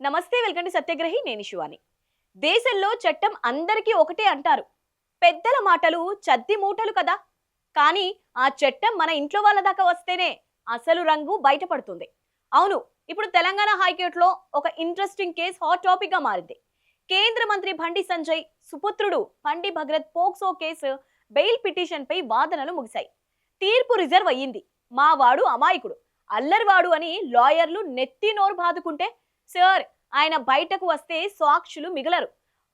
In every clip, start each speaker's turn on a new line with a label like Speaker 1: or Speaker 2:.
Speaker 1: నమస్తే, welcome to సత్యగ్రహి. నేను శివాని. దేశంలో చట్టం అందరికీ ఒకటే అంటారు. పెద్దల మాటలు చద్ది మూటలు కదా. కానీ ఆ చట్టం మన ఇంట్లో వాళ్ళ దాకా వస్తేనే అసలు రంగు బయటపడుతుంది. అవును, ఇప్పుడు తెలంగాణ హైకోర్టులో ఒక ఇంట్రెస్టింగ్ కేసు హాట్ టాపిక్ గా మారింది. కేంద్ర మంత్రి బండి సంజయ్ సుపుత్రుడు బండి భగరత్ పోక్సో కేసు బెయిల్ పిటిషన్ పై వాదనలు ముగిశాయి. తీర్పు రిజర్వ్ అయ్యింది. మా వాడు అమాయకుడు, అల్లరివాడు అని లాయర్లు నెత్తి నోరు బాదుకుంటే, సార్ ఆయన బయటకు వస్తే సాక్షులు మిగలరు,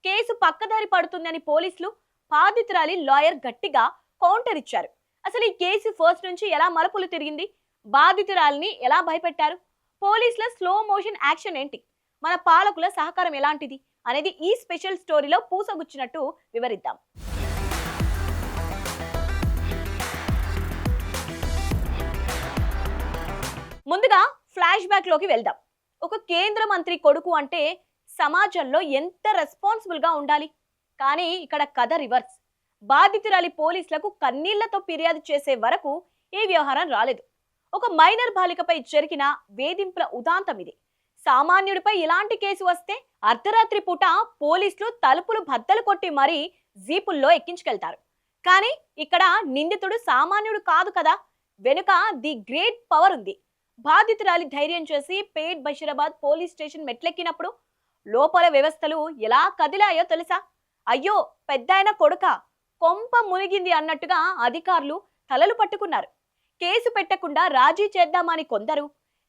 Speaker 1: కేసు పక్కదారి పడుతుందని పోలీసులు బాధితురాలి లాయర్ గట్టిగా కౌంటర్ ఇచ్చారు. అసలు ఈ కేసు ఫస్ట్ నుంచి ఎలా మలుపులు తిరిగింది, బాధితురాలిని ఎలా భయపెట్టారు, పోలీసుల స్లో మోషన్ యాక్షన్ ఏంటి, మన పాలకుల సహకారం ఎలాంటిది అనేది ఈ స్పెషల్ స్టోరీలో పూసగుచ్చినట్టు వివరిద్దాం. ముందుగా ఫ్లాష్ బ్యాక్ లోకి వెళ్దాం. ఒక కేంద్ర మంత్రి కొడుకు అంటే సమాజంలో ఎంత రెస్పాన్సిబుల్ గా ఉండాలి. కానీ ఇక్కడ కథ రివర్స్. బాధితురాలి పోలీసులకు కన్నీళ్లతో ఫిర్యాదు చేసే వరకు ఈ వ్యవహారం రాలేదు. ఒక మైనర్ బాలికపై జరిగిన వేధింపుల ఉదాంతం ఇది. సామాన్యుడిపై ఇలాంటి కేసు వస్తే అర్ధరాత్రి పూట పోలీసులు తలుపులు బద్దలు కొట్టి మరీ జీపుల్లో ఎక్కించుకెళ్తారు. కానీ ఇక్కడ నిందితుడు సామాన్యుడు కాదు కదా, వెనుక ది గ్రేట్ పవర్ ఉంది. బాధితురాలి ధైర్యం చేసి పేట్ బషీరాబాద్ పోలీస్ స్టేషన్ మెట్లెక్కినప్పుడు లోపల వ్యవస్థలు ఎలా కదిలాయో తెలుసా? అయ్యో పెద్దాయన కొడుక, కొంప మునిగింది అన్నట్టుగా అధికారులు తలలు పట్టుకున్నారు. కేసు పెట్టకుండా రాజీ చేద్దామని కొందరు,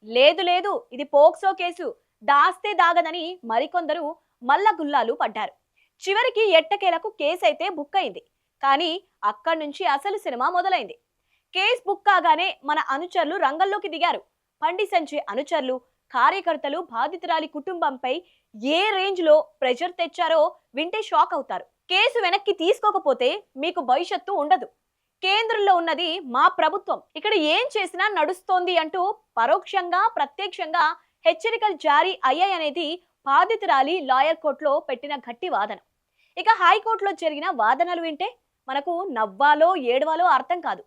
Speaker 1: లేదు లేదు ఇది పోక్సో కేసు, దాస్తే దాగదని మరికొందరు మల్లగుల్లాలు పడ్డారు. చివరికి ఎట్టకేలకు కేసు అయితే బుక్ అయింది. కానీ అక్కడి నుంచి అసలు సినిమా మొదలైంది. కేసు బుక్ కాగానే మన అనుచరులు రంగంలోకి దిగారు. బండి సంజయ్ అనుచరులు, కార్యకర్తలు బాధితురాలి కుటుంబంపై ఏ రేంజ్ లో ప్రెషర్ తెచ్చారో వింటే షాక్ అవుతారు. కేసు వెనక్కి తీసుకోకపోతే మీకు భవిష్యత్తు ఉండదు, కేంద్రంలో ఉన్నది మా ప్రభుత్వం, ఇక్కడ ఏం చేసినా నడుస్తోంది అంటూ పరోక్షంగా ప్రత్యక్షంగా హెచ్చరికలు జారీ అయ్యాయనేది బాధితురాలి లాయర్ కోర్టులో పెట్టిన గట్టి వాదన. ఇక హైకోర్టులో జరిగిన వాదనలు వింటే మనకు నవ్వాలో ఏడవాలో అర్థం కాదు.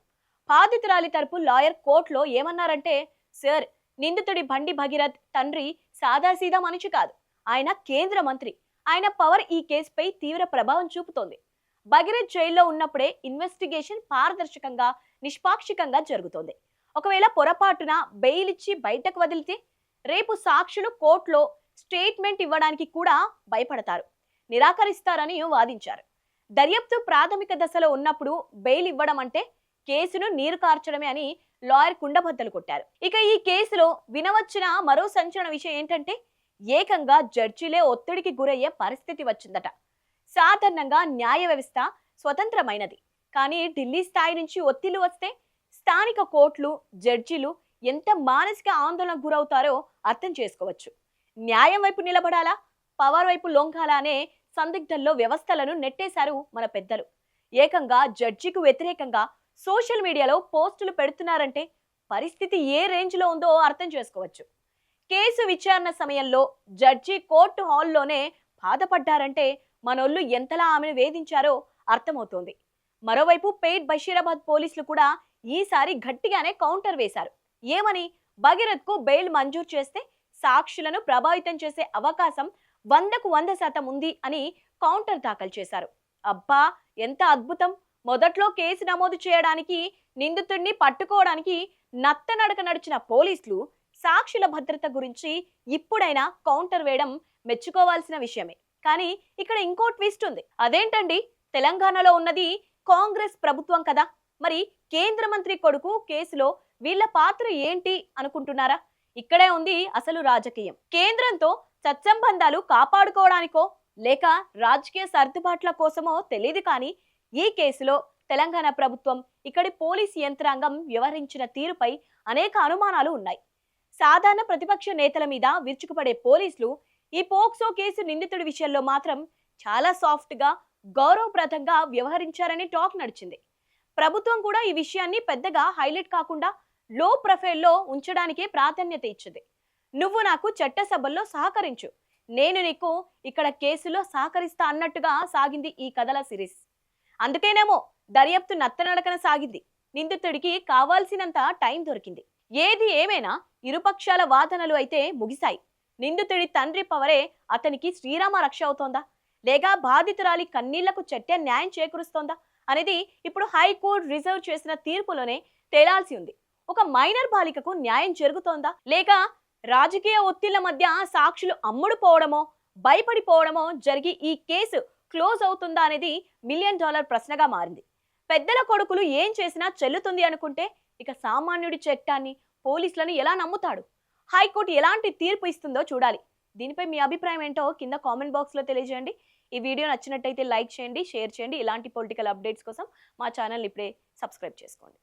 Speaker 1: బాధితురాలి తరపు లాయర్ కోర్టులో ఏమన్నారంటే, సార్ నిందితుడి బండి భగీరథ్ తండ్రి సాదాసీదా మనిషి కాదు, ఆయన కేంద్ర మంత్రి, ఆయన పవర్ ఈ కేసుపై తీవ్ర ప్రభావం చూపుతోంది. భగీరథ్ జైల్లో ఉన్నప్పుడే ఇన్వెస్టిగేషన్ పారదర్శకంగా నిష్పాక్షికంగా జరుగుతోంది. ఒకవేళ పొరపాటున బెయిల్ ఇచ్చి బయటకు వదిలితే రేపు సాక్షులు కోర్టులో స్టేట్మెంట్ ఇవ్వడానికి కూడా భయపడతారు, నిరాకరిస్తారని వాదించారు. దర్యాప్తు ప్రాథమిక దశలో ఉన్నప్పుడు బెయిల్ ఇవ్వడం అంటే కేసును నీరు కార్చడమే అని లాయర్ కుండబద్దలు కొట్టారు. ఇక ఈ కేసులో వినవచ్చిన మరో సంచలన విషయం ఏంటంటే, ఏకంగా జడ్జిలే ఒత్తిడికి గురయ్యే పరిస్థితి వచ్చిందట. సాధారణంగా న్యాయ వ్యవస్థ స్వతంత్రమైనది, కానీ ఢిల్లీ స్థాయి నుంచి ఒత్తిళ్లు వస్తే స్థానిక కోర్టులు జడ్జిలు ఎంత మానసిక ఆందోళనకు గురవుతారో అర్థం చేసుకోవచ్చు. న్యాయం వైపు నిలబడాలా, పవర్ వైపు లొంగాలా అనే సందిగ్ధంలో వ్యవస్థలను నెట్టేశారు మన పెద్దలు. ఏకంగా జడ్జికు వ్యతిరేకంగా సోషల్ మీడియాలో పోస్టులు పెడుతున్నారంటే పరిస్థితి ఏ రేంజ్ లో ఉందో అర్థం చేసుకోవచ్చు. కేసు విచారణ సమయంలో జడ్జి కోర్టు హాల్లోనే బాధపడ్డారంటే మనోళ్ళు ఎంతలా ఆమెను వేధించారో అర్థమవుతోంది. మరోవైపు పేట్ బషీరాబాద్ పోలీసులు కూడా ఈసారి గట్టిగానే కౌంటర్ వేశారు. ఏమని? భగీరథ్ కు బెయిల్ మంజూరు చేస్తే సాక్షులను ప్రభావితం చేసే అవకాశం 100% ఉంది అని కౌంటర్ దాఖలు చేశారు. అబ్బా ఎంత అద్భుతం! మొదట్లో కేసు నమోదు చేయడానికి, నిందితుడిని పట్టుకోవడానికి నత్తనడక నడిచిన పోలీసులు సాక్షుల భద్రత గురించి ఇప్పుడైనా కౌంటర్ వేయడం మెచ్చుకోవాల్సిన విషయమే. కానీ ఇక్కడ ఇంకో ట్విస్ట్ ఉంది. అదేంటండి? తెలంగాణలో ఉన్నది కాంగ్రెస్ ప్రభుత్వం కదా, మరి కేంద్ర మంత్రి కొడుకు కేసులో వీళ్ళ పాత్ర ఏంటి అనుకుంటున్నారా? ఇక్కడే ఉంది అసలు రాజకీయం. కేంద్రంతో సత్సంబంధాలు కాపాడుకోవడానికో లేక రాజకీయ సర్దుబాట్ల కోసమో తెలియదు, కానీ ఈ కేసులో తెలంగాణ ప్రభుత్వం, ఇక్కడి పోలీసు యంత్రాంగం వ్యవహరించిన తీరుపై అనేక అనుమానాలు ఉన్నాయి. సాధారణ ప్రతిపక్ష నేతల మీద విరుచుకుపడే పోలీసులు ఈ పోక్సో కేసు నిందితుడి విషయంలో మాత్రం చాలా సాఫ్ట్ గా, గౌరవప్రదంగా వ్యవహరించారని టాక్ నడిచింది. ప్రభుత్వం కూడా ఈ విషయాన్ని పెద్దగా హైలైట్ కాకుండా లో ప్రొఫైల్లో ఉంచడానికే ప్రాధాన్యత ఇచ్చింది. నువ్వు నాకు చట్టసభల్లో సహకరించు, నేను నీకు ఇక్కడ కేసులో సహకరిస్తా అన్నట్టుగా సాగింది ఈ కథల సిరీస్. అందుకేనేమో దర్యాప్తు నత్తనడకన సాగింది. నిందితుడికి కావాల్సినంత టైం దొరికింది. ఏది ఏమైనా ఇరుపక్షాల వాదనలు అయితే ముగిశాయి. నిందితుడి తండ్రి పవరే అతనికి శ్రీరామ రక్ష అవుతోందా, లేక బాధితురాలి కన్నీళ్లకు చెట్టే న్యాయం చేకూరుస్తోందా అనేది ఇప్పుడు హైకోర్టు రిజర్వ్ చేసిన తీర్పులోనే తేలాల్సి ఉంది. ఒక మైనర్ బాలికకు న్యాయం జరుగుతోందా, లేక రాజకీయ ఒత్తిళ్ల మధ్య సాక్షులు అమ్ముడు పోవడమో భయపడిపోవడమో జరిగి ఈ కేసు క్లోజ్ అవుతుందా అనేది $1 మిలియన్ ప్రశ్నగా మారింది. పెద్దల కొడుకులు ఏం చేసినా చెల్లుతుంది అనుకుంటే ఇక సామాన్యుడి చట్టాన్ని పోలీసులను ఎలా నమ్ముతాడు? హైకోర్టు ఎలాంటి తీర్పు ఇస్తుందో చూడాలి. దీనిపై మీ అభిప్రాయం ఏంటో కింద కామెంట్ బాక్స్లో తెలియజేయండి. ఈ వీడియో నచ్చినట్టయితే లైక్ చేయండి, షేర్ చేయండి. ఇలాంటి పొలిటికల్ అప్డేట్స్ కోసం మా ఛానల్ ఇప్పుడే సబ్స్క్రైబ్ చేసుకోండి.